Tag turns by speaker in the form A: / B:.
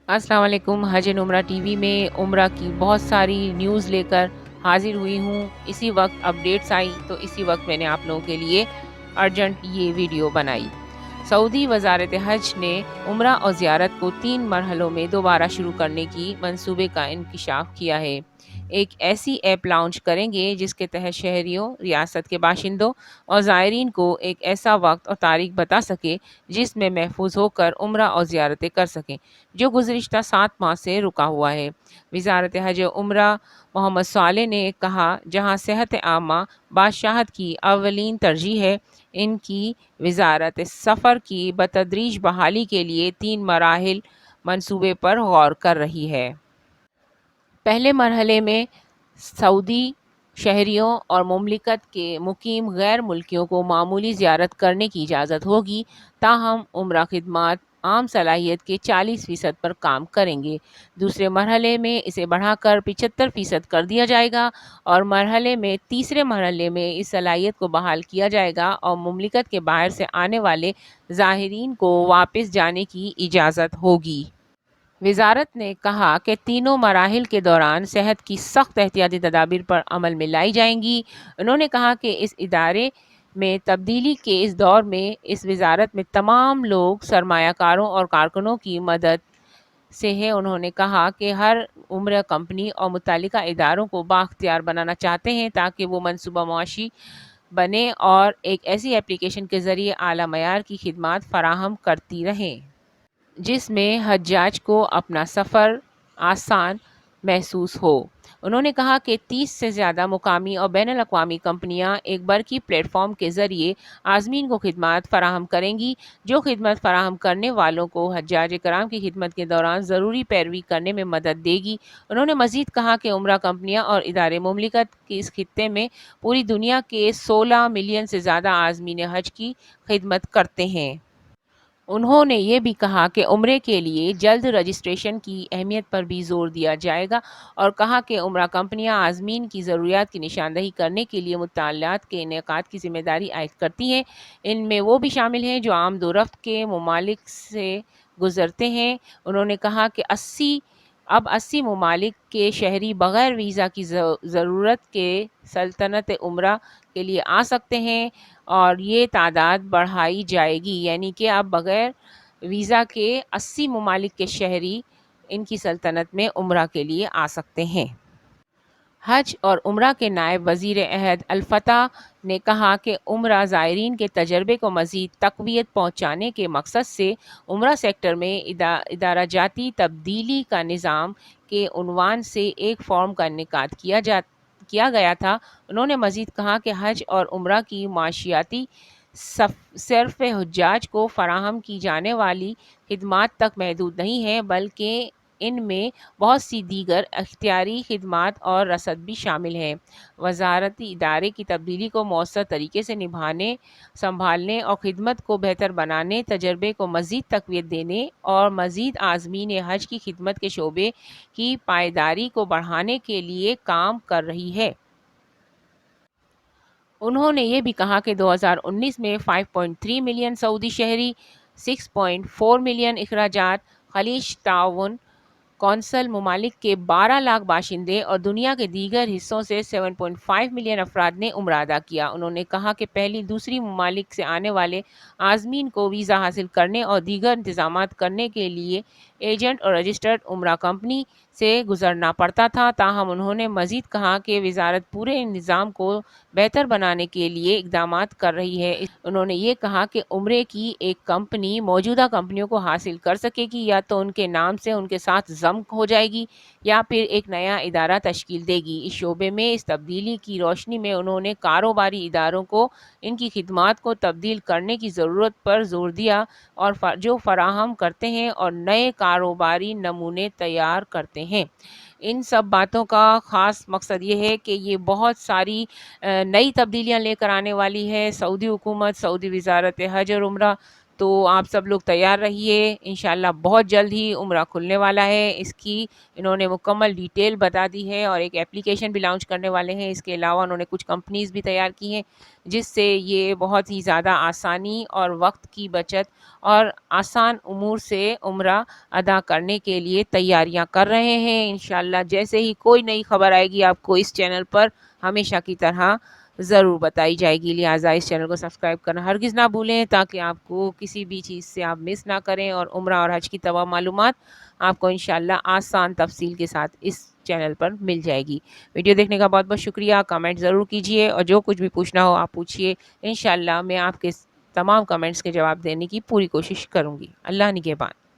A: अस्सलाम वालेकुम। हज एंड उम्रा टीवी में उम्रा की बहुत सारी न्यूज़ लेकर हाजिर हुई हूँ। इसी वक्त अपडेट्स आई तो इसी वक्त मैंने आप लोगों के लिए अर्जेंट ये वीडियो बनाई। सऊदी वजारत हज ने उम्रा और ज़ियारत को 3 मरहलों में दोबारा शुरू करने की मंसूबे का इंकशाफ किया है। एक ऐसी ऐप लॉन्च करेंगे जिसके तहत शहरियों, रियासत के बाशिंदों और ज़ायरीन को एक ऐसा वक्त और तारीख बता सके जिसमें महफूज होकर उम्रा और ज़ियारतें कर सकें, जो गुज़िश्ता 7 माह से रुका हुआ है। वज़ारत हज व उम्रा मोहम्मद सालेह ने कहा, जहाँ सेहत आमा बादशाहत की अवलीन तरजीह है, इनकी वज़ारत सफ़र की बतदरीज बहाली के लिए 3 मराहिल मंसूबे पर गौर कर रही है। पहले मरहले में सऊदी शहरियों और मुमलिकत के मुकीम गैर मुल्कियों को मामूली ज़ियारत करने की इजाज़त होगी, ताहम उम्रा खिदमात आम सलाहियत के 40% पर काम करेंगे। दूसरे मरहले में इसे बढ़ाकर 75% कर दिया जाएगा और तीसरे मरहले में इस सलाहियत को बहाल किया जाएगा और मुमलिकत के बाहर से आने वाले ज़ाहिरीन को वापस जाने की इजाज़त होगी। वज़ारत ने कहा कि तीनों मराहिल के दौरान सेहत की सख्त एहतियाती तदाबीर पर अमल में लाई जाएंगी। उन्होंने कहा कि इस इदारे में तब्दीली के इस दौर में इस वज़ारत में तमाम लोग सरमायाकारों और कारकुनों की मदद से है। उन्होंने कहा कि हर उम्र कंपनी और मुतल्लिका इदारों को बाख्तियार बनाना चाहते हैं ताकि वो मनसूबा मुआशी बने और एक ऐसी एप्लीकेशन के ज़रिए आला मयार की खिदमात फराहम करती रहें जिसमें हज्जाज को अपना सफ़र आसान महसूस हो। उन्होंने कहा कि 30 से ज़्यादा मुकामी और बैनुल-अक़वामी कंपनियां एक बरकी प्लेटफॉर्म के ज़रिए आज़मीन को खिदमत फ़राहम करेंगी, जो खिदमत फ़राहम करने वालों को हज्जाज कराम की खिदमत के दौरान ज़रूरी पैरवी करने में मदद देगी। उन्होंने मज़ीद कहा कि उम्रा कंपनियां और इदारे मुमलिकत के इस खित्ते में पूरी दुनिया के 16 मिलियन से ज़्यादा आज़मीन हज की खिदमत करते हैं। उन्होंने ये भी कहा कि उम्रे के लिए जल्द रजिस्ट्रेशन की अहमियत पर भी ज़ोर दिया जाएगा और कहा कि उम्रा कंपनियां आज़मीन की ज़रूरियात की निशानदही करने के लिए मुताल्लात के इनेकाद की ज़िम्मेदारी आयद करती हैं। इनमें वो भी शामिल हैं जो आम दोरफ्त के ममालिक से गुज़रते हैं। उन्होंने कहा कि 80 ममालिक के शहरी बग़ैर वीज़ा की ज़रूरत के सल्तनत उम्रा के लिए आ सकते हैं और ये तादाद बढ़ाई जाएगी, यानी कि अब बग़ैर वीज़ा के 80 ममालिक के शहरी इनकी सल्तनत में उम्रा के लिए आ सकते हैं। हज और उम्रा के नायब वज़ीर अहद अल-फताह ने कहा कि उम्रा ज़ायरीन के तजर्बे को मज़ीद तक़वियत पहुँचाने के मकसद से उम्रा सेक्टर में इदारा-जाती तब्दीली का निज़ाम के उन्वान से एक फ़ॉर्म का इनेकाद किया गया था। उन्होंने मज़ीद कहा कि हज और उम्रा की माशियाती सिर्फ़ हुज्जाज को फ़राहम की जाने वाली खिदमात तक महदूद नहीं है, बल्कि इनमें बहुत सी दीगर अख्तियारी खिदमात और रसद भी शामिल हैं। वज़ारती इदारे की तब्दीली को मौसर तरीके से निभाने, संभालने और खिदमत को बेहतर बनाने, तजर्बे को मज़ीद तक़वियत देने और मज़ीद आज़मीन हज की खिदमत के शोबे की पायदारी को बढ़ाने के लिए काम कर रही है। उन्होंने ये भी कहा कि 2019 में 5.3 मिलियन सऊदी शहरी, 6.4 मिलियन अखराजात, खलीज ताउन कौंसल ममालिक के 12 लाख बाशिंदे और दुनिया के दीगर हिस्सों से 7.5 मिलियन अफराद ने उम्रा अदा किया। उन्होंने कहा कि पहली दूसरी ममालिक से आने वाले आज़मीन को वीज़ा हासिल करने और दीगर इंतज़ामात करने के लिए एजेंट और रजिस्टर्ड उम्रा कंपनी से गुजरना पड़ता था। ताहम उन्होंने मज़ीद कहा कि वज़ारत पूरे निज़ाम को बेहतर बनाने के लिए इक़दामात कर रही है। उन्होंने ये कहा कि उम्रे की एक कंपनी मौजूदा कंपनियों को हासिल कर सकेगी, या तो उनके नाम से उनके साथ ज़म हो जाएगी या फिर एक नया इदारा तश्कील देगी। इस शोबे में इस तब्दीली की रोशनी में उन्होंने कारोबारी इदारों को इनकी खिदमात को तब्दील करने की ज़रूरत पर ज़ोर दिया और जो फराहम करते हैं और नए कारोबारी नमूने तैयार करते हैं। इन सब बातों का ख़ास मकसद ये है कि ये बहुत सारी नई तब्दीलियाँ लेकर आने वाली है। सऊदी हुकूमत, सऊदी वज़ारत हज और उम्रा تو آپ سب لوگ تیار رہیے، انشاءاللہ بہت جلد ہی عمرہ کھلنے والا ہے۔ اس کی انہوں نے مکمل ڈیٹیل بتا دی ہے اور ایک اپلیکیشن بھی لانچ کرنے والے ہیں۔ اس کے علاوہ انہوں نے کچھ کمپنیز بھی تیار کی ہیں جس سے یہ بہت ہی زیادہ آسانی اور وقت کی بچت اور آسان امور سے عمرہ ادا کرنے کے لیے تیاریاں کر رہے ہیں۔ انشاءاللہ جیسے ہی کوئی نئی خبر آئے گی آپ کو اس چینل پر ہمیشہ کی طرح ضرور بتائی جائے گی، لہٰذا اس چینل کو سبسکرائب کرنا ہرگز نہ بھولیں تاکہ آپ کو کسی بھی چیز سے آپ مس نہ کریں اور عمرہ اور حج کی تمام معلومات آپ کو انشاءاللہ آسان تفصیل کے ساتھ اس چینل پر مل جائے گی۔ ویڈیو دیکھنے کا بہت بہت شکریہ، کمنٹ ضرور کیجئے اور جو کچھ بھی پوچھنا ہو آپ پوچھئے، انشاءاللہ میں آپ کے تمام کمنٹس کے جواب دینے کی پوری کوشش کروں گی۔ اللہ نگہبان۔